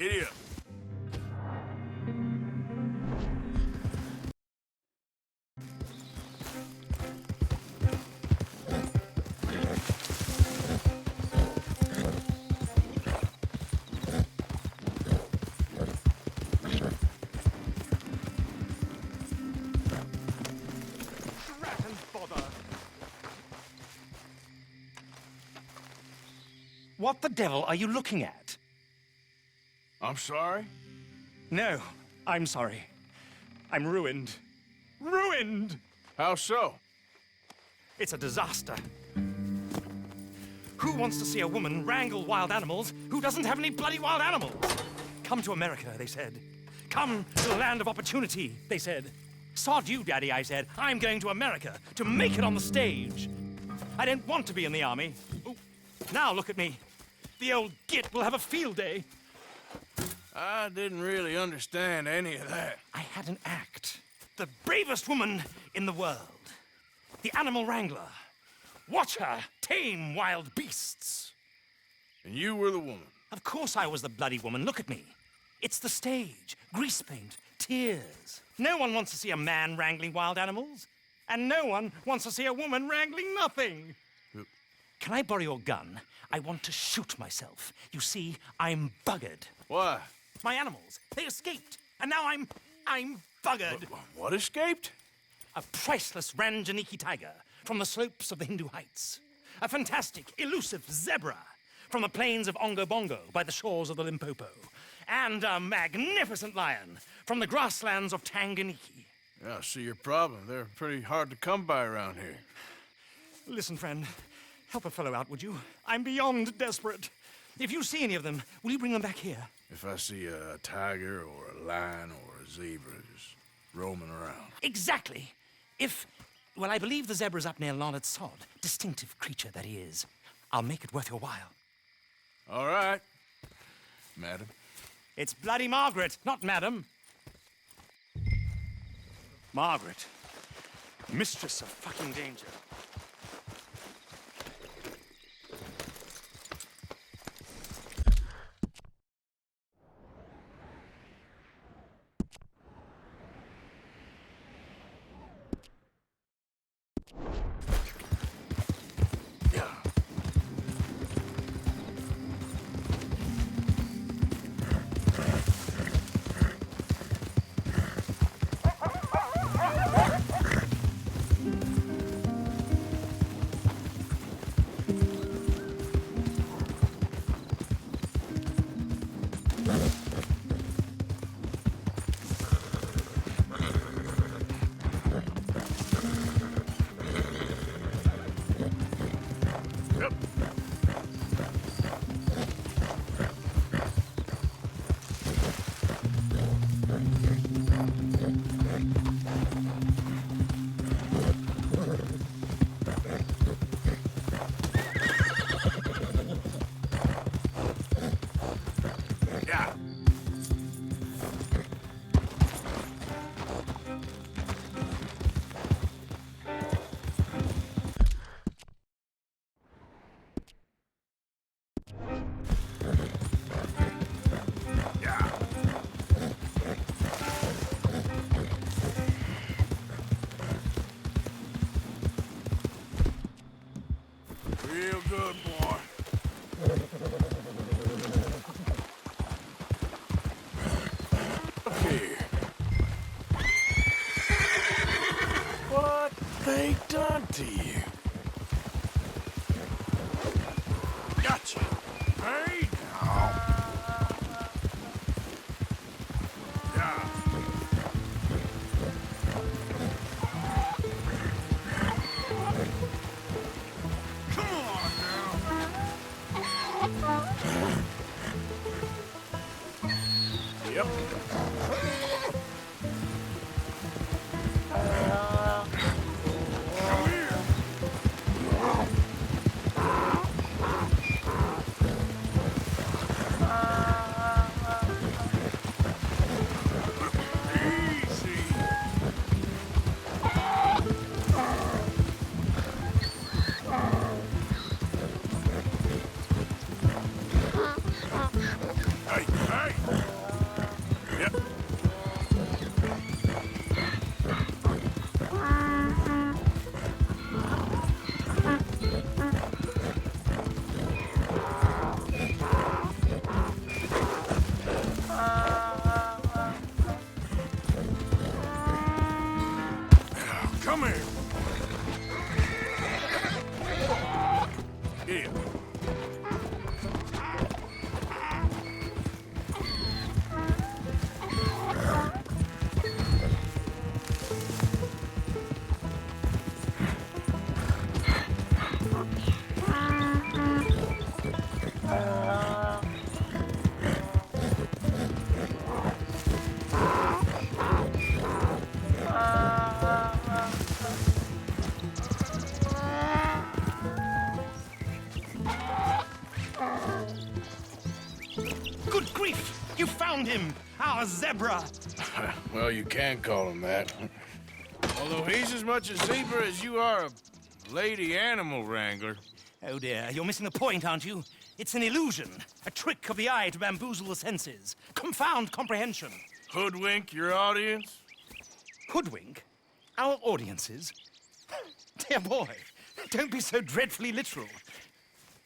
Giddy up. What the devil are you looking at? I'm sorry? No, I'm sorry. I'm ruined. Ruined! How so? It's a disaster. Who wants to see a woman wrangle wild animals who doesn't have any bloody wild animals? Come to America, they said. Come to the land of opportunity, they said. Sod you, Daddy, I said. I'm going to America to make it on the stage. I didn't want to be in the army. Ooh. Now look at me. The old git will have a field day. I didn't really understand any of that. I had an act. The bravest woman in the world. The animal wrangler. Watch her tame wild beasts. And you were the woman. Of course I was the bloody woman. Look at me. It's the stage. Grease paint. Tears. No one wants to see a man wrangling wild animals. And no one wants to see a woman wrangling nothing. Can I borrow your gun? I want to shoot myself. You see, I'm buggered. Why? My animals, they escaped. And now I'm buggered. What escaped? A priceless Ranjaniki tiger from the slopes of the Hindu Heights. A fantastic, elusive zebra from the plains of Ongo Bongo by the shores of the Limpopo. And a magnificent lion from the grasslands of Tanganyika. Yeah, I see your problem. They're pretty hard to come by around here. Listen, friend. Help a fellow out, would you? I'm beyond desperate. If you see any of them, will you bring them back here? If I see a tiger or a lion or a zebra just roaming around. Exactly. Well, I believe the zebra's up near Larned Sod. Distinctive creature that he is. I'll make it worth your while. All right, madam. It's bloody Margaret, not madam. Margaret. Mistress of fucking danger. Real good, boy. Look here. What they done to you? Gotcha. Hey, now. Yeah. Yep. Come here. Easy. Hey, hey. Good grief! You found him! Our zebra! Well, you can call him that. Although he's as much a zebra as you are a lady animal wrangler. Oh dear, you're missing the point, aren't you? It's an illusion. A trick of the eye to bamboozle the senses. Confound comprehension. Hoodwink your audience? Hoodwink? Our audiences? Dear boy, don't be so dreadfully literal.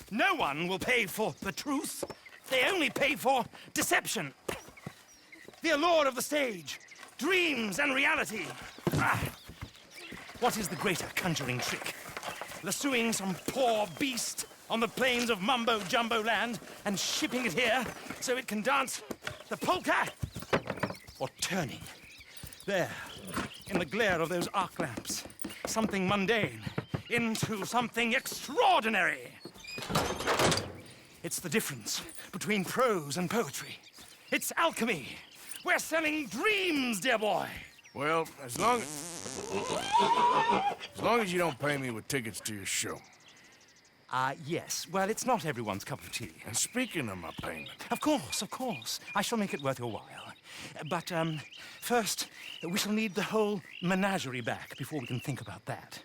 No one will pay for the truth. They only pay for deception. The allure of the stage, dreams and reality. Ah. What is the greater conjuring trick? Lassoing some poor beast on the plains of mumbo-jumbo land and shipping it here so it can dance the polka? Or turning, there, in the glare of those arc lamps, something mundane into something extraordinary? It's the difference between prose and poetry. It's alchemy. We're selling dreams, dear boy. Well, as long as you don't pay me with tickets to your show. Yes. Well, it's not everyone's cup of tea. And speaking of my payment... Of course, of course. I shall make it worth your while. But, first, we shall need the whole menagerie back before we can think about that.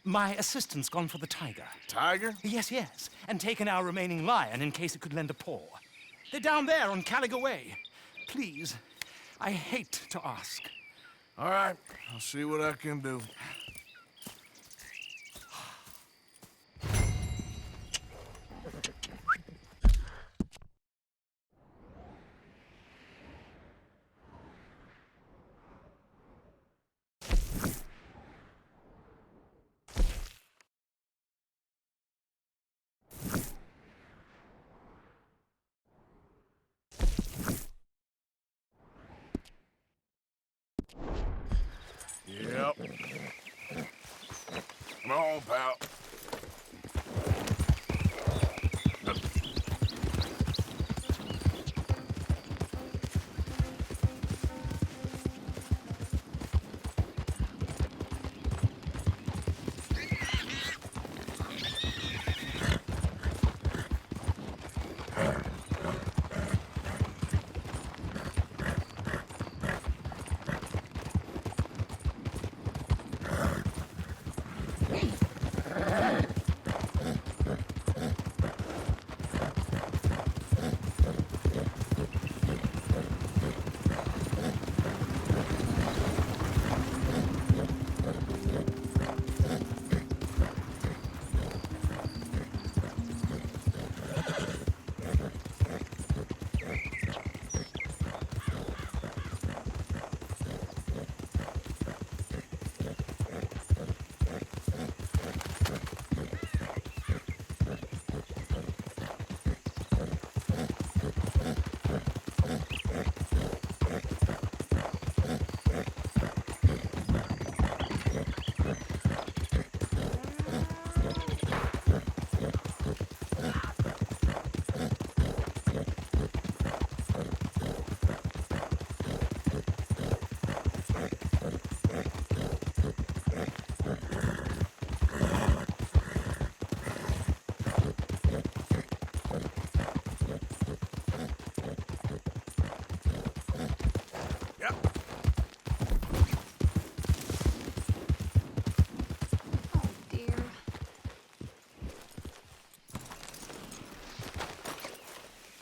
My assistant's gone for the tiger. Tiger? Yes, yes. And taken our remaining lion in case it could lend a paw. They're down there on Caliga Way. Please, I hate to ask. All right, I'll see what I can do. Yep. Come on, pal.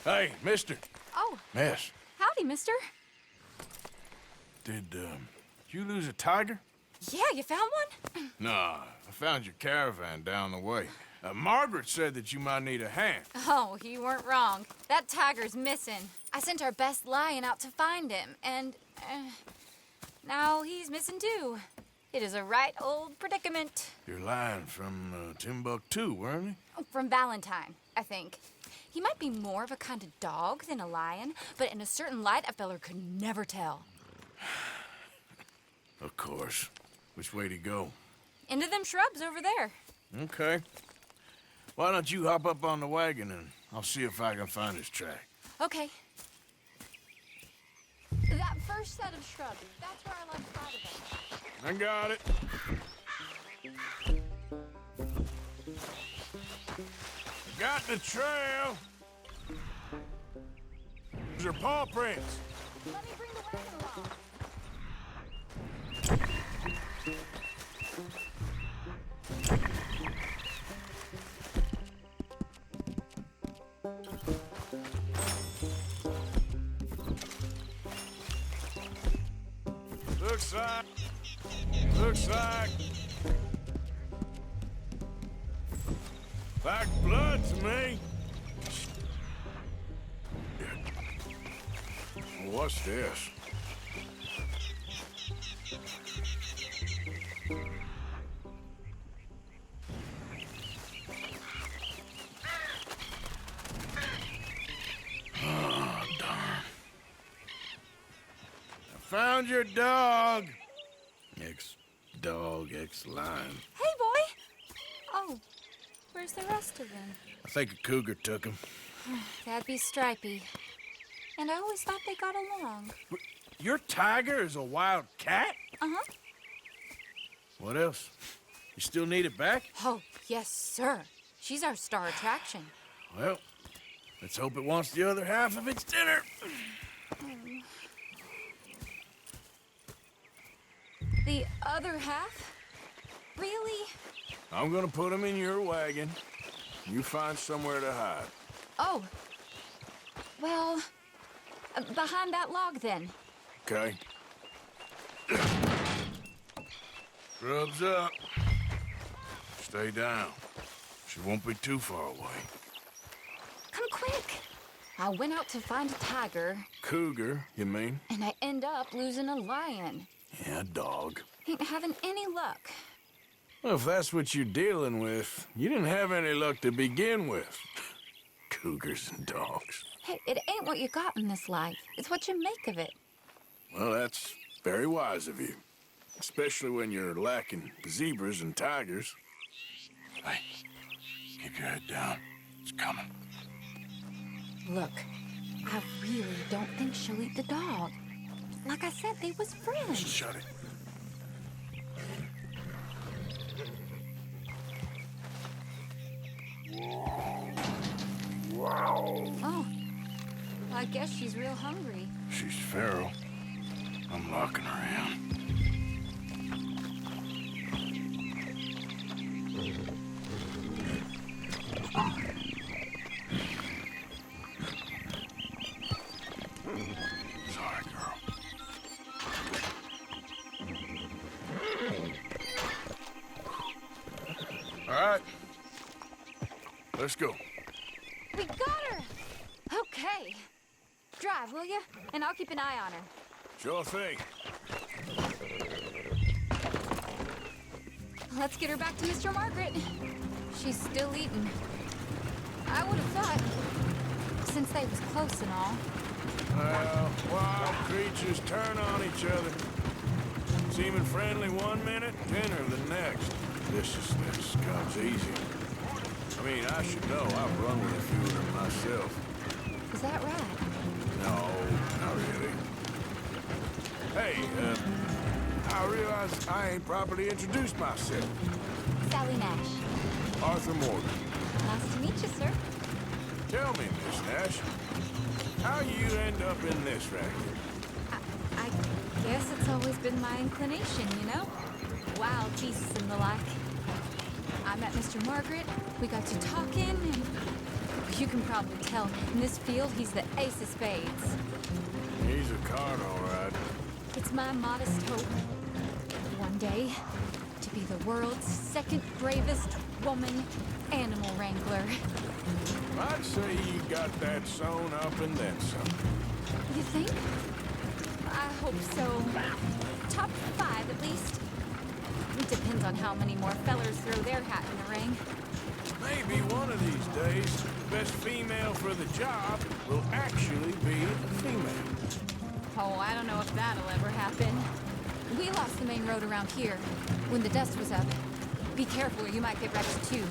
Hey, mister. Oh. Miss. Howdy, mister. Did you lose a tiger? Yeah, you found one? Nah, I found your caravan down the way. Margaret said that you might need a hand. Oh, you weren't wrong. That tiger's missing. I sent our best lion out to find him, and now he's missing too. It is a right old predicament. Your lion from Timbuktu, weren't he? From Valentine, I think. He might be more of a kind of dog than a lion, but in a certain light, a feller could never tell. Of course. Which way to go? Into them shrubs over there. Okay. Why don't you hop up on the wagon and I'll see if I can find his track. Okay. That first set of shrubs, that's where I left sight of them. I got it. Got the trail. are paw prints. Let me bring the wagon along. Looks like blood to me. What's this? Oh, darn. I found your dog. Ex-dog, ex-lion. Hey, boy! Oh, where's the rest of them? I think a cougar took him. That'd be Stripey. And I always thought they got along. Your tiger is a wild cat? Uh-huh. What else? You still need it back? Oh, yes, sir. She's our star attraction. Well, let's hope it wants the other half of its dinner. The other half? Really? I'm gonna put him in your wagon. You find somewhere to hide. Oh. Well, behind that log, then. Okay. Grub's up. Stay down. She won't be too far away. Come quick. I went out to find a tiger, Cougar, you mean? and I end up losing a lion. Yeah, dog. Ain't having any luck. Well, if that's what you're dealing with, you didn't have any luck to begin with. Cougars and dogs. Hey, it ain't what you got in this life. It's what you make of it. Well, that's very wise of you. Especially when you're lacking zebras and tigers. Hey, keep your head down. It's coming. Look, I really don't think she'll eat the dog. Like I said, they was friends. Shut it. Wow. Oh, I guess she's real hungry. She's feral. I'm locking her in. Sorry, girl. All right. Let's go. We got her! Okay. Drive, will you? And I'll keep an eye on her. Sure thing. Let's get her back to Mr. Margaret. She's still eating. I would have thought, since they was close and all. Well, wild creatures turn on each other. Seeming friendly one minute, dinner the next. Viciousness comes easy. I mean, I should know. I've run with a few of them myself. Is that right? No, not really. Hey, I realize I ain't properly introduced myself. Sally Nash. Arthur Morgan. Nice to meet you, sir. Tell me, Miss Nash, how you end up in this racket? I guess it's always been my inclination, you know? Wild beasts and the like. I met Mr. Margaret, we got to talking, and you can probably tell, in this field, he's the ace of spades. He's a card, all right. It's my modest hope, one day, to be the world's second bravest woman animal wrangler. I'd say you got that sewn up and then some. You think? I hope so. Top 5, at least. It depends on how many more fellers throw their hat in the ring. Maybe one of these days, the best female for the job will actually be a female. Oh, I don't know if that'll ever happen. We lost the main road around here when the dust was up. Be careful or you might get wrecked too.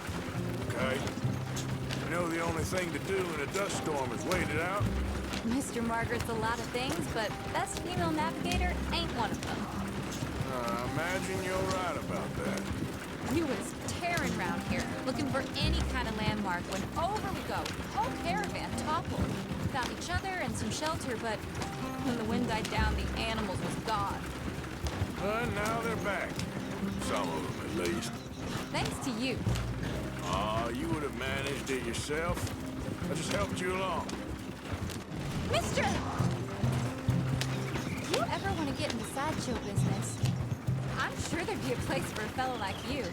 Okay. I know the only thing to do in a dust storm is wait it out. Mr. Margaret's a lot of things, but best female navigator ain't one of them. I imagine you're right about that. We was tearing around here, looking for any kind of landmark when over we go. Whole caravan toppled. found each other and some shelter, but when the wind died down, the animals was gone. And now they're back. Some of them, at least. Thanks to you. Aw, you would have managed it yourself. I just helped you along. Mister! If you ever want to get into sideshow business, I'm sure there'd be a place for a fellow like you.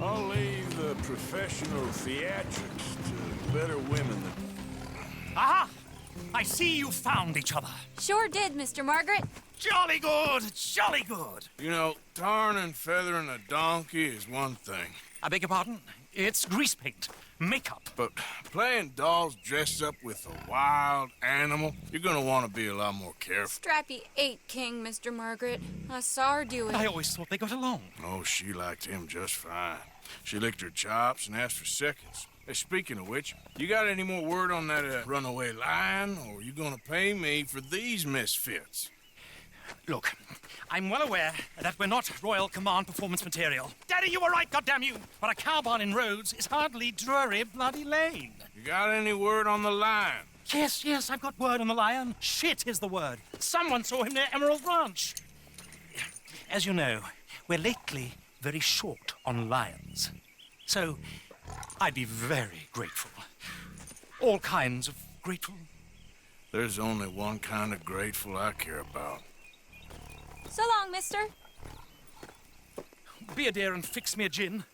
I'll leave the professional theatrics to better women than... Aha! I see you found each other. Sure did, Mr. Margaret. Jolly good, jolly good. You know, tarring and feathering a donkey is one thing. I beg your pardon? It's grease paint, makeup. But playing dolls dressed up with a wild animal, you're gonna want to be a lot more careful. Strappy ate King, Mr. Margaret. I saw her do it. I always thought they got along. Oh, she liked him just fine. She licked her chops and asked for seconds. Hey, speaking of which, you got any more word on that runaway lion, or are you gonna pay me for these misfits? Look, I'm well aware that we're not Royal Command performance material. Daddy, you were right, goddamn you! But a cow barn in Rhodes is hardly Drury Bloody Lane. You got any word on the lion? Yes, I've got word on the lion. Shit is the word. Someone saw him near Emerald Ranch. As you know, we're lately very short on lions. So, I'd be very grateful. All kinds of grateful. There's only one kind of grateful I care about. So long, mister. Be a dear and fix me a gin.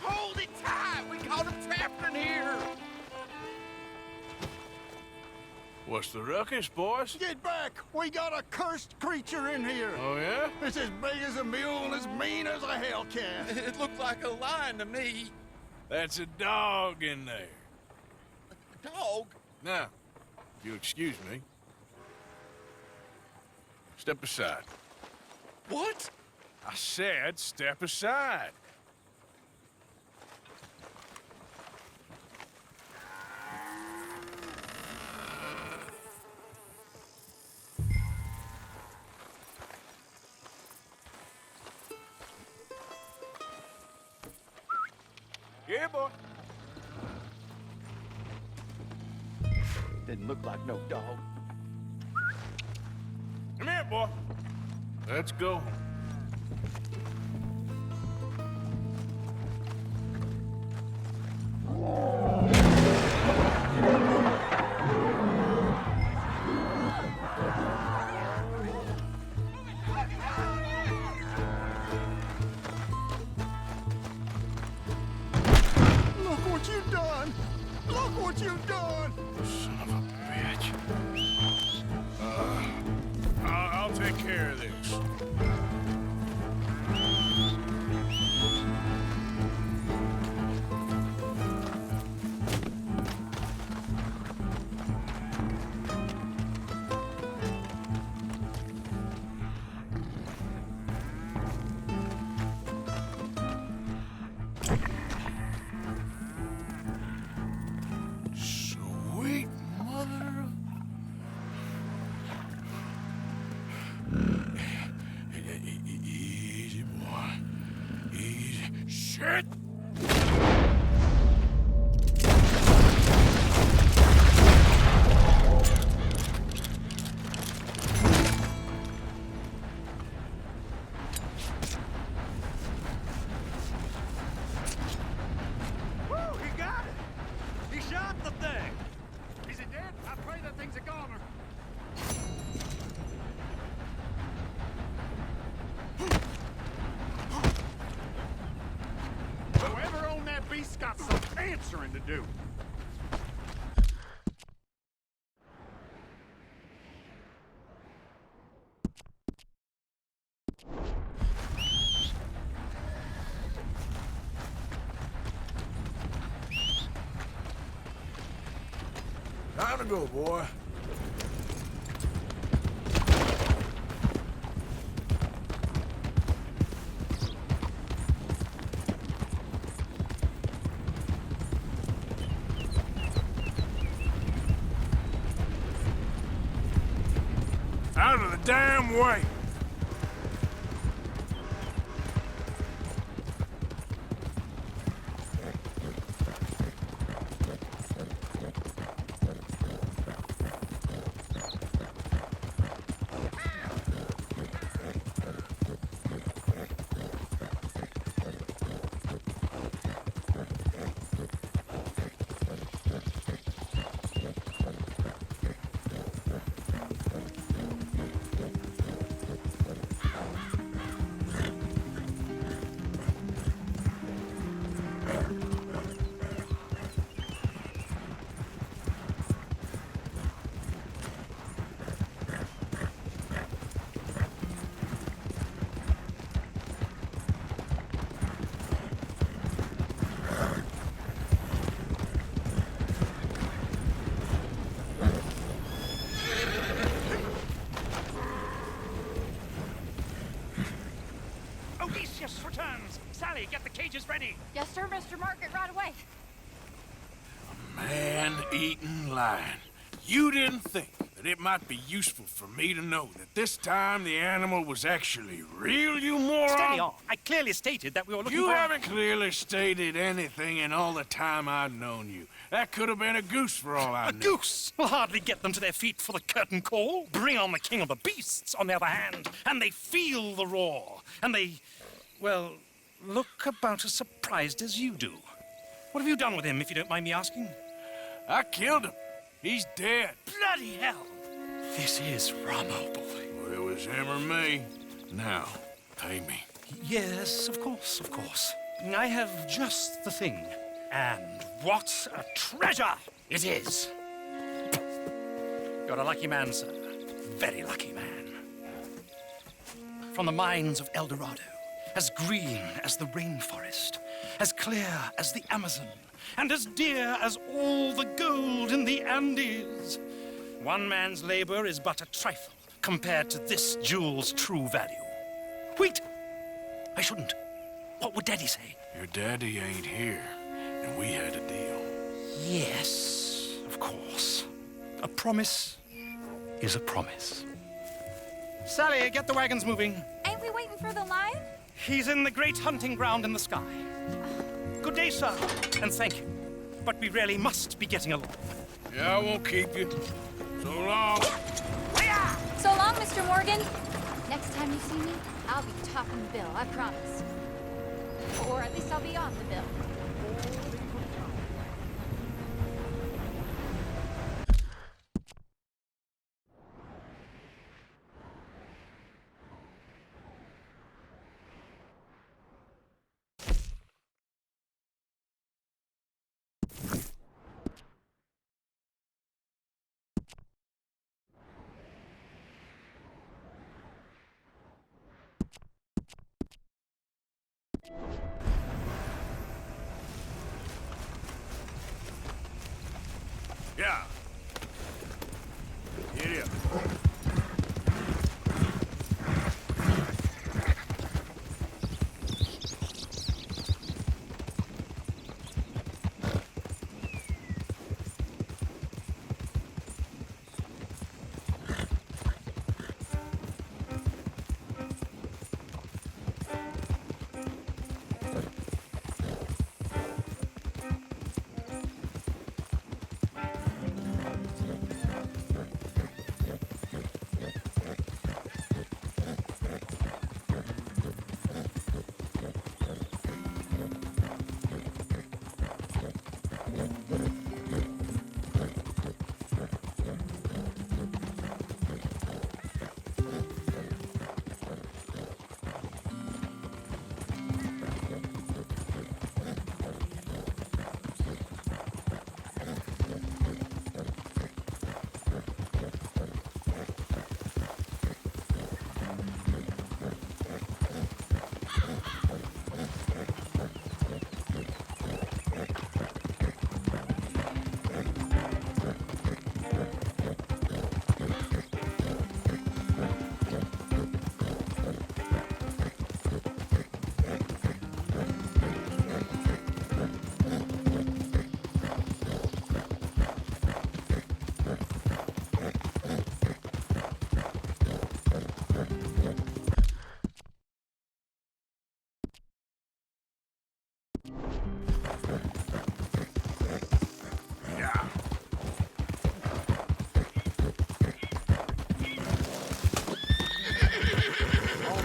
Hold it tight! We caught him trapped in here! What's the ruckus, boys? Get back! We got a cursed creature in here! Oh, yeah? It's as big as a mule and as mean as a hellcat. It looked like a lion to me. That's a dog in there. A dog? Now, if you'll excuse me. Step aside. What? I said step aside. boy. Didn't look like no dog. Come here, boy. Let's go. Look what you've done! Look what you've done! Son of a bitch. I'll take care of this. Sweet mother of... Easy, boy. Easy. Shit! Woo, he got it! He shot the thing! Is it dead? I pray that thing's a goner. Whoever owned that beast's got some answering to do. Time to go, boy. Out of the damn way! Odysseus returns! Sally, get the cages ready! Yes, sir, Mr. Margaret, right away. Man-eating lion. You didn't think that it might be useful for me to know that this time the animal was actually real, you moron? Steady on. I clearly stated that we were looking You for... haven't clearly stated anything in all the time I've known you. That could have been a goose for all I A knew. goose will hardly get them to their feet for the curtain call. Bring on the king of the beasts, on the other hand, and they feel the roar. And they, well, look about as surprised as you do. What have you done with him, if you don't mind me asking? I killed him. He's dead. Bloody hell! This is Ramo, boy. Well, it was him or me. Now, pay me. Yes, of course, of course. I have just the thing. And what a treasure it is! You're a lucky man, sir. Very lucky man. From the mines of El Dorado, as green as the rainforest, as clear as the Amazon, and as dear as all the gold in the Andes. One man's labor is but a trifle compared to this jewel's true value. Wait! I shouldn't. What would Daddy say? Your daddy ain't here, and we had a deal. Yes, of course. A promise is a promise. Sally, get the wagons moving. Ain't we waiting for the lion? He's in the great hunting ground in the sky. Good day, sir. And thank you. But we really must be getting along. Yeah, I won't keep you. So long. So long, Mr. Morgan. Next time you see me, I'll be topping the bill, I promise. Or at least I'll be on the bill. Yeah. Giddy up.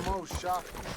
Almost shot me.